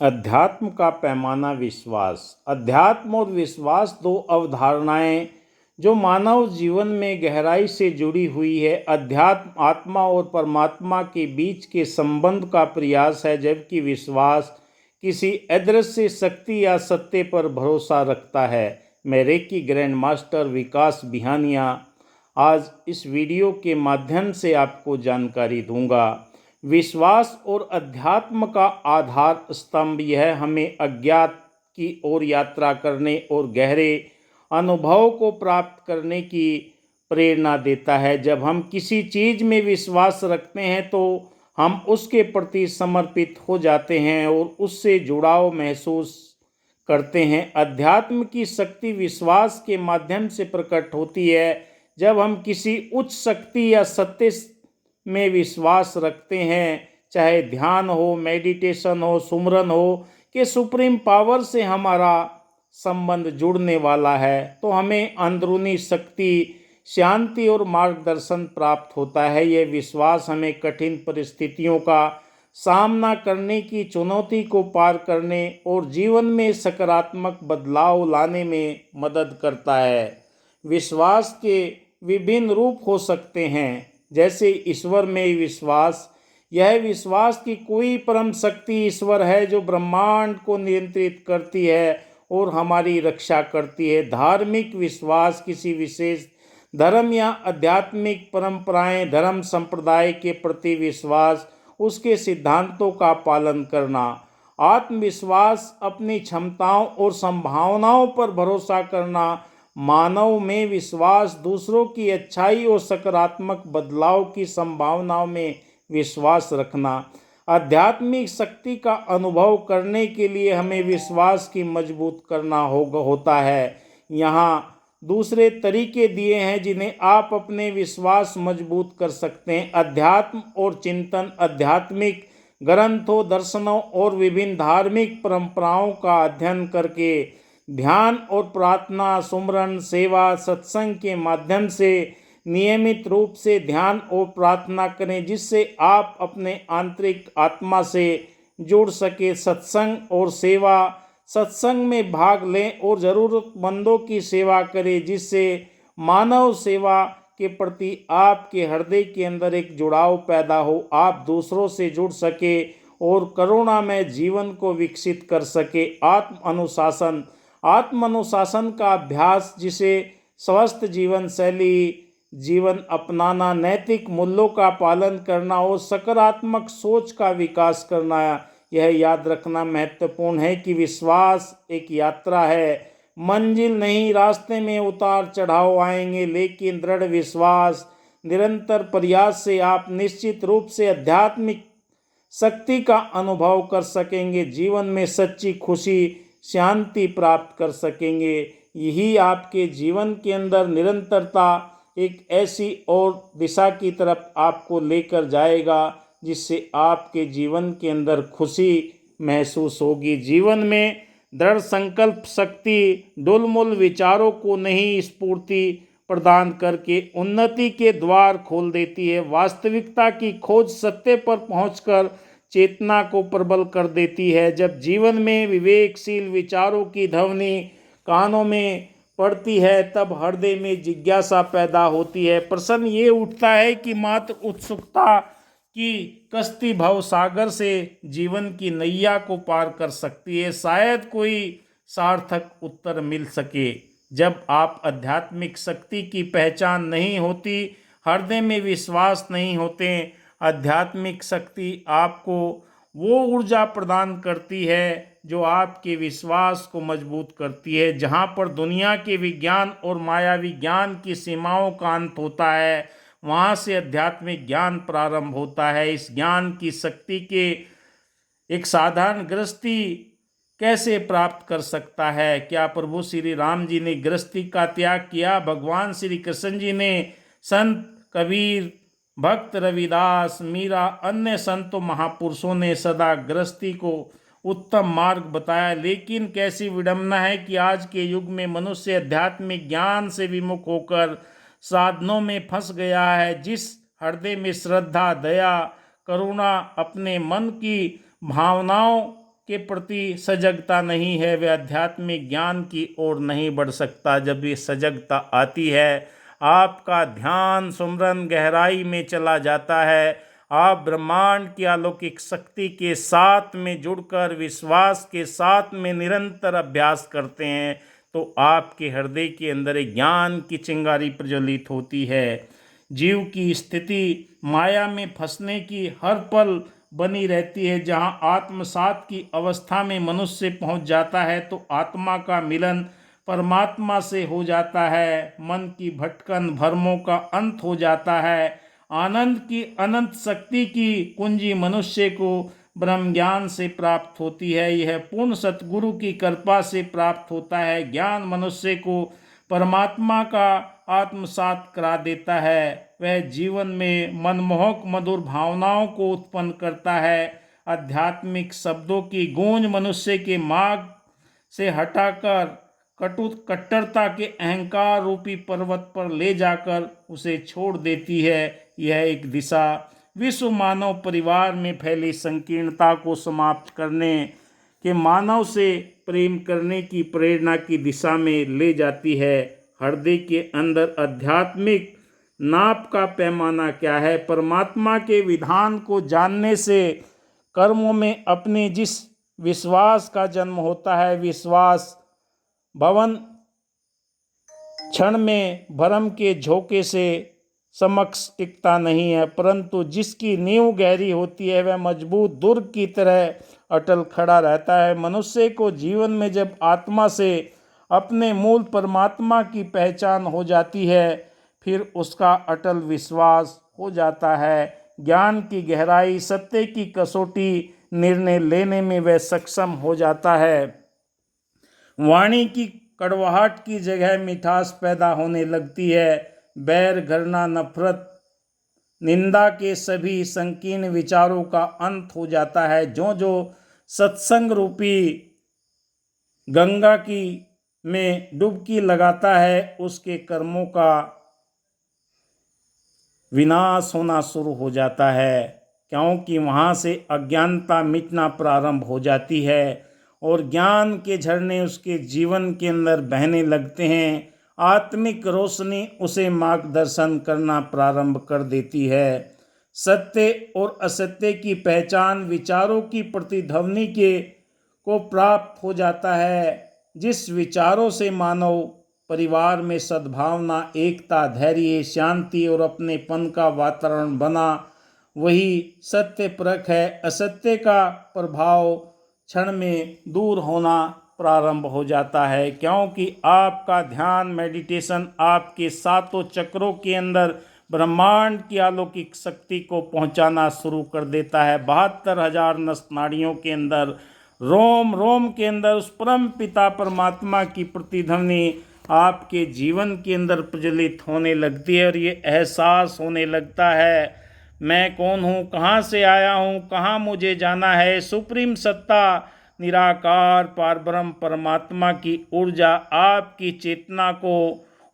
अध्यात्म का पैमाना विश्वास। अध्यात्म और विश्वास दो अवधारणाएं जो मानव जीवन में गहराई से जुड़ी हुई है। अध्यात्म आत्मा और परमात्मा के बीच के संबंध का प्रयास है, जबकि विश्वास किसी अदृश्य शक्ति या सत्य पर भरोसा रखता है। मैं रेकी ग्रैंड मास्टर विकास बिहानिया आज इस वीडियो के माध्यम से आपको जानकारी दूंगा। विश्वास और अध्यात्म का आधार स्तंभ यह हमें अज्ञात की ओर यात्रा करने और गहरे अनुभव को प्राप्त करने की प्रेरणा देता है। जब हम किसी चीज़ में विश्वास रखते हैं तो हम उसके प्रति समर्पित हो जाते हैं और उससे जुड़ाव महसूस करते हैं। अध्यात्म की शक्ति विश्वास के माध्यम से प्रकट होती है। जब हम किसी उच्च शक्ति या सत्य में विश्वास रखते हैं, चाहे ध्यान हो, मेडिटेशन हो, सुमरन हो, कि सुप्रीम पावर से हमारा संबंध जुड़ने वाला है, तो हमें अंदरूनी शक्ति, शांति और मार्गदर्शन प्राप्त होता है। यह विश्वास हमें कठिन परिस्थितियों का सामना करने की, चुनौती को पार करने और जीवन में सकारात्मक बदलाव लाने में मदद करता है। विश्वास के विभिन्न रूप हो सकते हैं, जैसे ईश्वर में विश्वास। यह विश्वास कि कोई परम शक्ति ईश्वर है जो ब्रह्मांड को नियंत्रित करती है और हमारी रक्षा करती है। धार्मिक विश्वास किसी विशेष धर्म या आध्यात्मिक परंपराएं, धर्म संप्रदाय के प्रति विश्वास, उसके सिद्धांतों का पालन करना। आत्मविश्वास अपनी क्षमताओं और संभावनाओं पर भरोसा करना। मानव में विश्वास दूसरों की अच्छाई और सकारात्मक बदलाव की संभावनाओं में विश्वास रखना। आध्यात्मिक शक्ति का अनुभव करने के लिए हमें विश्वास की मजबूत करना होता है। यहाँ दूसरे तरीके दिए हैं जिन्हें आप अपने विश्वास मजबूत कर सकते हैं। अध्यात्म और चिंतन। आध्यात्मिक ग्रंथों, दर्शनों और विभिन्न धार्मिक परंपराओं का अध्ययन करके ध्यान और प्रार्थना, सुमरन, सेवा, सत्संग के माध्यम से नियमित रूप से ध्यान और प्रार्थना करें, जिससे आप अपने आंतरिक आत्मा से जुड़ सके। सत्संग और सेवा। सत्संग में भाग लें और ज़रूरतमंदों की सेवा करें, जिससे मानव सेवा के प्रति आपके हृदय के अंदर एक जुड़ाव पैदा हो, आप दूसरों से जुड़ सके और करुणामय जीवन को विकसित कर सके। आत्म अनुशासन का अभ्यास, जिसे स्वस्थ जीवन शैली जीवन अपनाना, नैतिक मूल्यों का पालन करना और सकारात्मक सोच का विकास करना। यह याद रखना महत्वपूर्ण है कि विश्वास एक यात्रा है, मंजिल नहीं। रास्ते में उतार चढ़ाव आएंगे, लेकिन दृढ़ विश्वास, निरंतर प्रयास से आप निश्चित रूप से आध्यात्मिक शक्ति का अनुभव कर सकेंगे, जीवन में सच्ची खुशी, शांति प्राप्त कर सकेंगे। यही आपके जीवन के अंदर निरंतरता एक ऐसी और दिशा की तरफ आपको लेकर जाएगा जिससे आपके जीवन के अंदर खुशी महसूस होगी। जीवन में दृढ़ संकल्प शक्ति डुलमुल विचारों को नहीं, स्फूर्ति प्रदान करके उन्नति के द्वार खोल देती है। वास्तविकता की खोज सत्य पर पहुंचकर चेतना को प्रबल कर देती है। जब जीवन में विवेकशील विचारों की ध्वनि कानों में पड़ती है, तब हृदय में जिज्ञासा पैदा होती है। प्रश्न ये उठता है कि मात्र उत्सुकता की कश्ती भव सागर से जीवन की नैया को पार कर सकती है। शायद कोई सार्थक उत्तर मिल सके। जब आप आध्यात्मिक शक्ति की पहचान नहीं होती, हृदय में विश्वास नहीं होते, आध्यात्मिक शक्ति आपको वो ऊर्जा प्रदान करती है जो आपके विश्वास को मजबूत करती है। जहाँ पर दुनिया के विज्ञान और मायावी ज्ञान की सीमाओं का अंत होता है, वहाँ से आध्यात्मिक ज्ञान प्रारंभ होता है। इस ज्ञान की शक्ति के एक साधारण गृहस्थी कैसे प्राप्त कर सकता है? क्या प्रभु श्री राम जी ने गृहस्थी का त्याग किया? भगवान श्री कृष्ण जी ने, संत कबीर, भक्त रविदास, मीरा, अन्य संतों महापुरुषों ने सदा गृहस्थी को उत्तम मार्ग बताया। लेकिन कैसी विडंबना है कि आज के युग में मनुष्य आध्यात्मिक ज्ञान से विमुख होकर साधनों में फंस गया है। जिस हृदय में श्रद्धा, दया, करुणा, अपने मन की भावनाओं के प्रति सजगता नहीं है, वह आध्यात्मिक ज्ञान की ओर नहीं बढ़ सकता। जब ये सजगता आती है, आपका ध्यान सुमरन गहराई में चला जाता है, आप ब्रह्मांड की अलौकिक शक्ति के साथ में जुड़कर विश्वास के साथ में निरंतर अभ्यास करते हैं, तो आपके हृदय के अंदर एक ज्ञान की चिंगारी प्रज्वलित होती है। जीव की स्थिति माया में फंसने की हर पल बनी रहती है। जहां आत्मसात की अवस्था में मनुष्य पहुंच जाता है तो आत्मा का मिलन परमात्मा से हो जाता है, मन की भटकन भरमों का अंत हो जाता है, आनंद की अनंत शक्ति की कुंजी मनुष्य को ब्रह्म ज्ञान से प्राप्त होती है। यह पूर्ण सतगुरु की कृपा से प्राप्त होता है। ज्ञान मनुष्य को परमात्मा का आत्मसात करा देता है। वह जीवन में मनमोहक मधुर भावनाओं को उत्पन्न करता है। आध्यात्मिक शब्दों की गूंज मनुष्य के मार्ग से हटाकर कट्टरता के अहंकार रूपी पर्वत पर ले जाकर उसे छोड़ देती है। यह एक दिशा विश्व मानव परिवार में फैली संकीर्णता को समाप्त करने के मानव से प्रेम करने की प्रेरणा की दिशा में ले जाती है। हृदय के अंदर आध्यात्मिक नाप का पैमाना क्या है? परमात्मा के विधान को जानने से कर्मों में अपने जिस विश्वास का जन्म होता है, विश्वास भवन क्षण में भरम के झोंके से समक्ष टिकता नहीं है, परंतु जिसकी नींव गहरी होती है वह मजबूत दुर्ग की तरह अटल खड़ा रहता है। मनुष्य को जीवन में जब आत्मा से अपने मूल परमात्मा की पहचान हो जाती है, फिर उसका अटल विश्वास हो जाता है। ज्ञान की गहराई, सत्य की कसौटी, निर्णय लेने में वह सक्षम हो जाता है। वाणी की कड़वाहट की जगह मिठास पैदा होने लगती है। बैर, घृणा, नफरत, निंदा के सभी संकीर्ण विचारों का अंत हो जाता है। जो जो सत्संग रूपी गंगा की में डुबकी लगाता है, उसके कर्मों का विनाश होना शुरू हो जाता है, क्योंकि वहाँ से अज्ञानता मिटना प्रारंभ हो जाती है और ज्ञान के झरने उसके जीवन के अंदर बहने लगते हैं। आत्मिक रोशनी उसे मार्गदर्शन करना प्रारंभ कर देती है। सत्य और असत्य की पहचान विचारों की प्रतिध्वनि के को प्राप्त हो जाता है। जिस विचारों से मानव परिवार में सद्भावना, एकता, धैर्य, शांति और अपनेपन का वातावरण बना, वही सत्य परख है। असत्य का प्रभाव क्षण में दूर होना प्रारंभ हो जाता है, क्योंकि आपका ध्यान मेडिटेशन आपके सातों चक्रों के अंदर ब्रह्मांड की अलौकिक शक्ति को पहुंचाना शुरू कर देता है। 72,000 नस नाड़ियों के अंदर, रोम रोम के अंदर उस परम पिता परमात्मा की प्रतिध्वनि आपके जीवन के अंदर प्रज्वलित होने लगती है और ये एहसास होने लगता है, मैं कौन हूँ, कहाँ से आया हूँ, कहाँ मुझे जाना है। सुप्रीम सत्ता निराकार पारब्रह्म परमात्मा की ऊर्जा आपकी चेतना को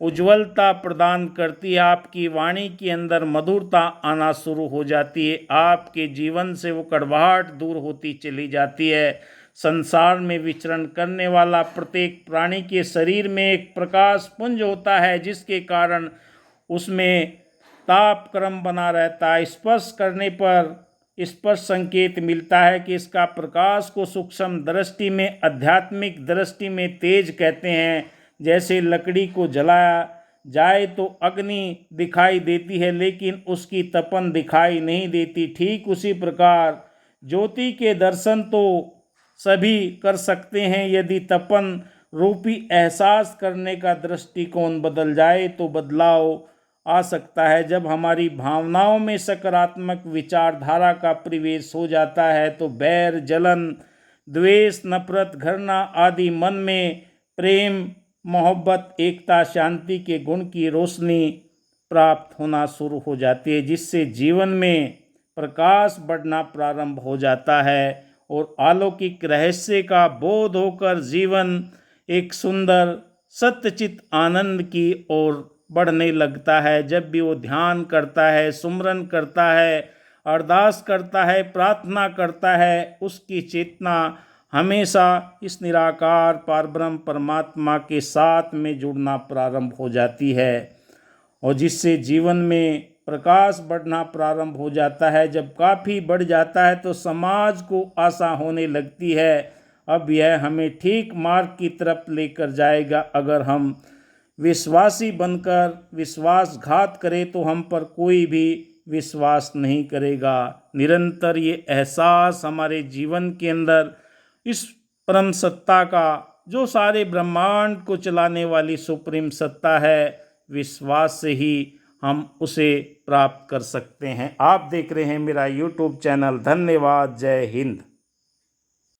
उज्ज्वलता प्रदान करती है। आपकी वाणी के अंदर मधुरता आना शुरू हो जाती है। आपके जीवन से वो कड़वाहट दूर होती चली जाती है। संसार में विचरण करने वाला प्रत्येक प्राणी के शरीर में एक प्रकाश पुंज होता है, जिसके कारण उसमें ताप क्रम बना रहता है। स्पर्श करने पर स्पर्श संकेत मिलता है कि इसका प्रकाश को सूक्ष्म दृष्टि में, आध्यात्मिक दृष्टि में तेज कहते हैं। जैसे लकड़ी को जलाया जाए तो अग्नि दिखाई देती है, लेकिन उसकी तपन दिखाई नहीं देती। ठीक उसी प्रकार ज्योति के दर्शन तो सभी कर सकते हैं, यदि तपन रूपी एहसास करने का दृष्टिकोण बदल जाए तो बदलाव आ सकता है। जब हमारी भावनाओं में सकारात्मक विचारधारा का प्रवेश हो जाता है तो बैर, जलन, द्वेष, नफरत, घृणा आदि मन में प्रेम, मोहब्बत, एकता, शांति के गुण की रोशनी प्राप्त होना शुरू हो जाती है, जिससे जीवन में प्रकाश बढ़ना प्रारंभ हो जाता है और अलौकिक रहस्य का बोध होकर जीवन एक सुंदर सत्यचित आनंद की ओर बढ़ने लगता है। जब भी वो ध्यान करता है, सुमरन करता है, अरदास करता है, प्रार्थना करता है, उसकी चेतना हमेशा इस निराकार पारब्रह्म परमात्मा के साथ में जुड़ना प्रारंभ हो जाती है और जिससे जीवन में प्रकाश बढ़ना प्रारंभ हो जाता है। जब काफ़ी बढ़ जाता है तो समाज को आशा होने लगती है अब यह हमें ठीक मार्ग की तरफ लेकर जाएगा। अगर हम विश्वासी बनकर विश्वासघात करें तो हम पर कोई भी विश्वास नहीं करेगा। निरंतर ये एहसास हमारे जीवन के अंदर इस परम सत्ता का, जो सारे ब्रह्मांड को चलाने वाली सुप्रीम सत्ता है, विश्वास से ही हम उसे प्राप्त कर सकते हैं। आप देख रहे हैं मेरा यूट्यूब चैनल। धन्यवाद। जय हिंद।